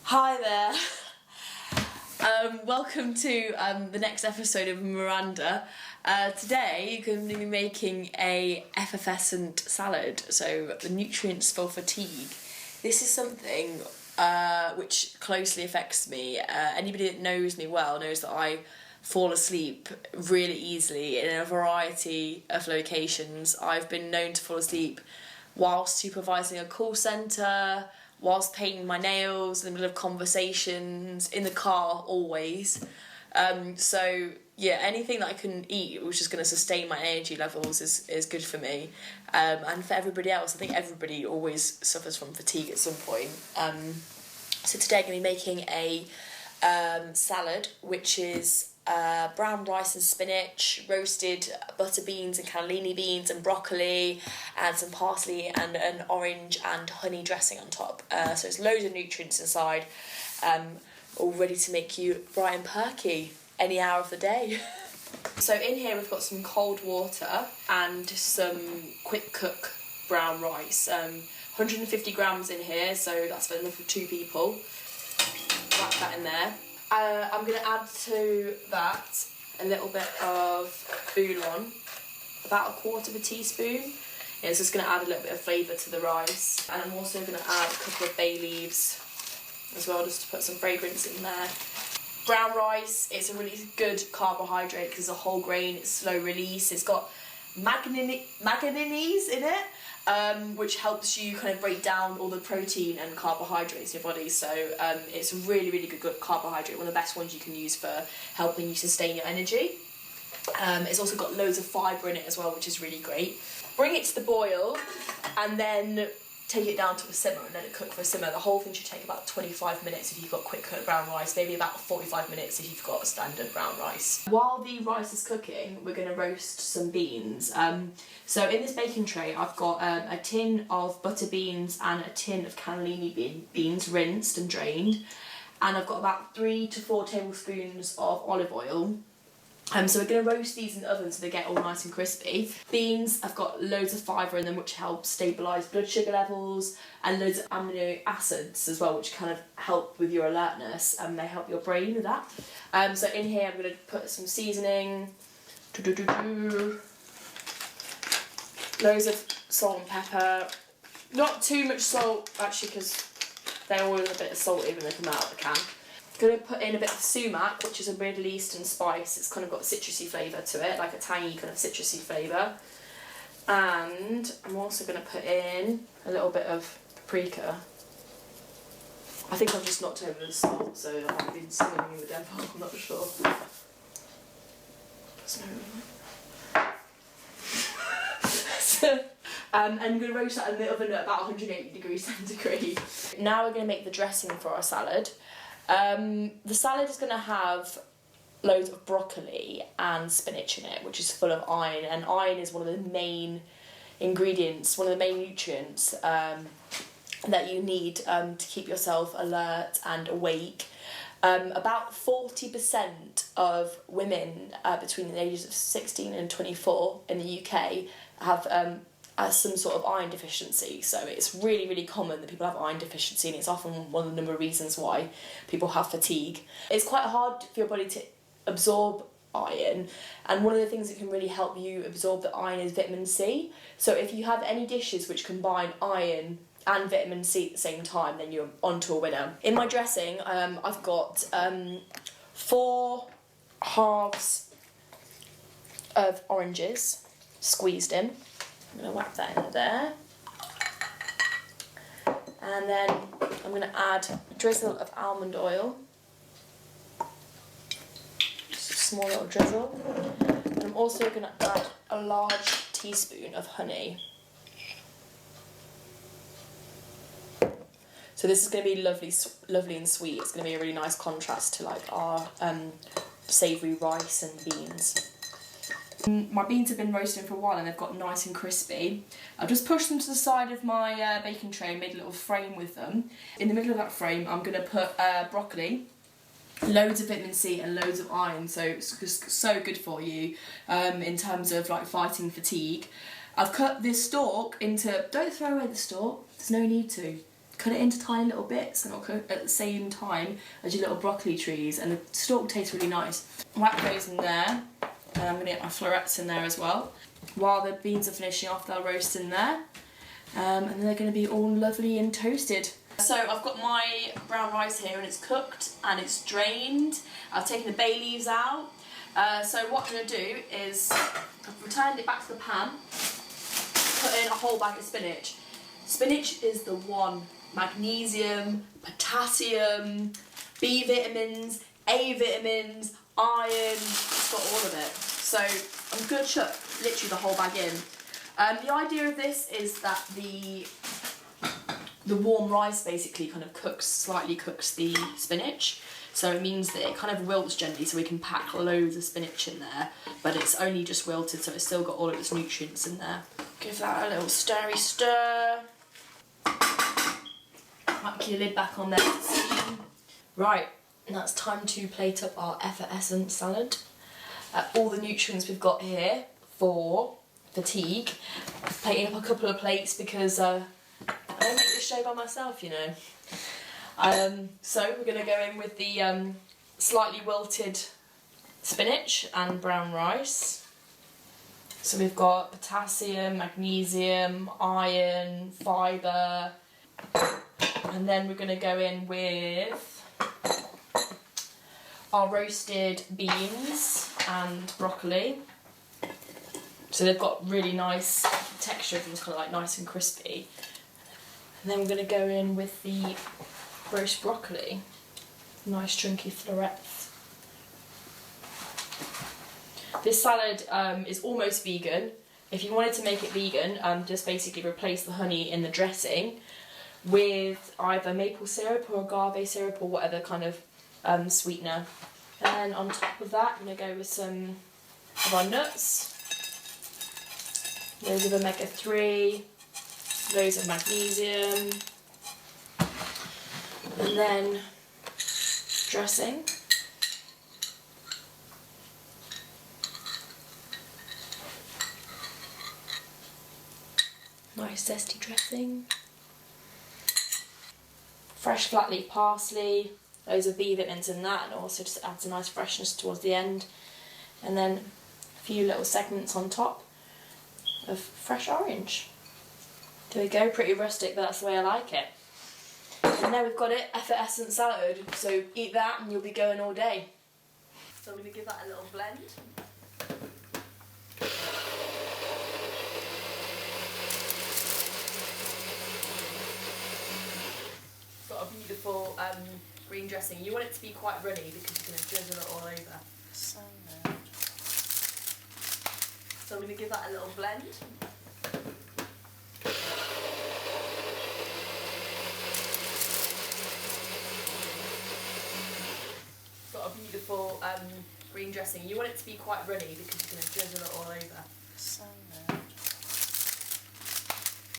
Hi there. Welcome to the next episode of Miranda. Today you're going to be making a effervescent salad, so the nutrients for fatigue. This is something which closely affects me. Anybody that knows me well knows that I fall asleep really easily in a variety of locations. I've been known to fall asleep whilst supervising a call centre, whilst painting my nails, in the middle of conversations, in the car, always. So yeah, anything that I can eat which is going to sustain my energy levels is good for me. And for everybody else, I think everybody always suffers from fatigue at some point. So today I'm going to be making a salad, which is brown rice and spinach, roasted butter beans and cannellini beans and broccoli, and some parsley and an orange and honey dressing on top. So there's loads of nutrients inside, all ready to make you bright and perky any hour of the day. So in here we've got some cold water and some quick cook brown rice. 150 grams in here, so that's enough for 2 people. Whack that in there. I'm going to add to that a little bit of bouillon, about 1/4 teaspoon. It's just going to add a little bit of flavour to the rice. And I'm also going to add a couple of bay leaves as well, just to put some fragrance in there. Brown rice, it's a really good carbohydrate because it's a whole grain, it's slow release, it's got manganese in it, which helps you kind of break down all the protein and carbohydrates in your body. So it's a really, really good carbohydrate, one of the best ones you can use for helping you sustain your energy. It's also got loads of fibre in it as well, which is really great. Bring it to the boil and then take it down to a simmer and let it cook for a simmer. The whole thing should take about 25 minutes if you've got quick cook brown rice, maybe about 45 minutes if you've got a standard brown rice. While the rice is cooking, we're going to roast some beans. So in this baking tray I've got a tin of butter beans and a tin of cannellini beans, rinsed and drained, and I've got about 3 to 4 tablespoons of olive oil. So we're going to roast these in the oven so they get all nice and crispy. Beans, I've got loads of fibre in them which help stabilise blood sugar levels, and loads of amino acids as well, which kind of help with your alertness, and they help your brain with that. So in here I'm going to put some seasoning, loads of salt and pepper. Not too much salt actually, because they're all a bit salty when they come out of the can. Going to put in a bit of sumac, which is a Middle Eastern spice. It's kind of got a citrusy flavour to it, like a tangy kind of citrusy flavour. And I'm also going to put in a little bit of paprika. I think I've just knocked over the salt, so I might be singing the devil, I'm not sure. And I'm going to roast that in the oven at about 180 degrees centigrade. Now we're going to make the dressing for our salad. The salad is going to have loads of broccoli and spinach in it, which is full of iron, and iron is one of the main ingredients, one of the main nutrients that you need to keep yourself alert and awake. About 40% of women between the ages of 16 and 24 in the UK have some sort of iron deficiency. So it's really, really common that people have iron deficiency, and it's often one of the number of reasons why people have fatigue. It's quite hard for your body to absorb iron, and one of the things that can really help you absorb the iron is vitamin C. So if you have any dishes which combine iron and vitamin C at the same time, then you're onto a winner. In my dressing, I've got 4 halves of oranges squeezed in. I'm going to whack that in there. And then I'm going to add a drizzle of almond oil. Just a small little drizzle. And I'm also going to add a large teaspoon of honey. So this is going to be lovely and sweet. It's going to be a really nice contrast to like our savoury rice and beans. My beans have been roasting for a while and they've got nice and crispy. I've just pushed them to the side of my baking tray and made a little frame with them. In the middle of that frame I'm going to put broccoli, loads of vitamin C and loads of iron, so it's just so good for you in terms of like fighting fatigue. I've cut this stalk into, don't throw away the stalk, there's no need to. cut it into tiny little bits and it'll cook at the same time as your little broccoli trees, and the stalk tastes really nice. Whack those in there, and I'm going to get my florets in there as well. While the beans are finishing off, they'll roast in there, and then they're going to be all lovely and toasted. So I've got my brown rice here, and it's cooked and it's drained. I've taken the bay leaves out. So what I'm going to do is I've returned it back to the pan, put in a whole bag of spinach. Spinach is the one. Magnesium, potassium, B vitamins, A vitamins, iron, it's got all of it. So I'm going to chuck literally the whole bag in. The idea of this is that the warm rice basically kind of slightly cooks the spinach. So it means that it kind of wilts gently, so we can pack loads of spinach in there, but it's only just wilted, so it's still got all of its nutrients in there. Give that a little stirry stir. Whack your lid back on there to steam. Right, now it's time to plate up our effervescent salad. All the nutrients we've got here for fatigue. Plating up a couple of plates because I don't make this show by myself, you know. So we're going to go in with the slightly wilted spinach and brown rice. So we've got potassium, magnesium, iron, fibre, and then we're going to go in with our roasted beans and broccoli. So they've got really nice texture, it's kind of like nice and crispy. And then we're going to go in with the roast broccoli, nice chunky florets. This salad is almost vegan. If you wanted to make it vegan, just basically replace the honey in the dressing with either maple syrup or agave syrup or whatever kind of sweetener. And then on top of that, I'm going to go with some of our nuts, loads of omega-3, loads of magnesium, and then dressing. Nice zesty dressing. Fresh flat leaf parsley, loads of B vitamins in that, and also just adds a nice freshness towards the end. And then a few little segments on top of fresh orange. There we go, pretty rustic, but that's the way I like it. And now we've got it, effervescent salad, so eat that and you'll be going all day. So I'm going to give that a little blend. Got a beautiful green dressing. You want it to be quite runny because you're going to drizzle it all over. So I'm going to give that a little blend. Got a beautiful green dressing. You want it to be quite runny because you're going to drizzle it all over. So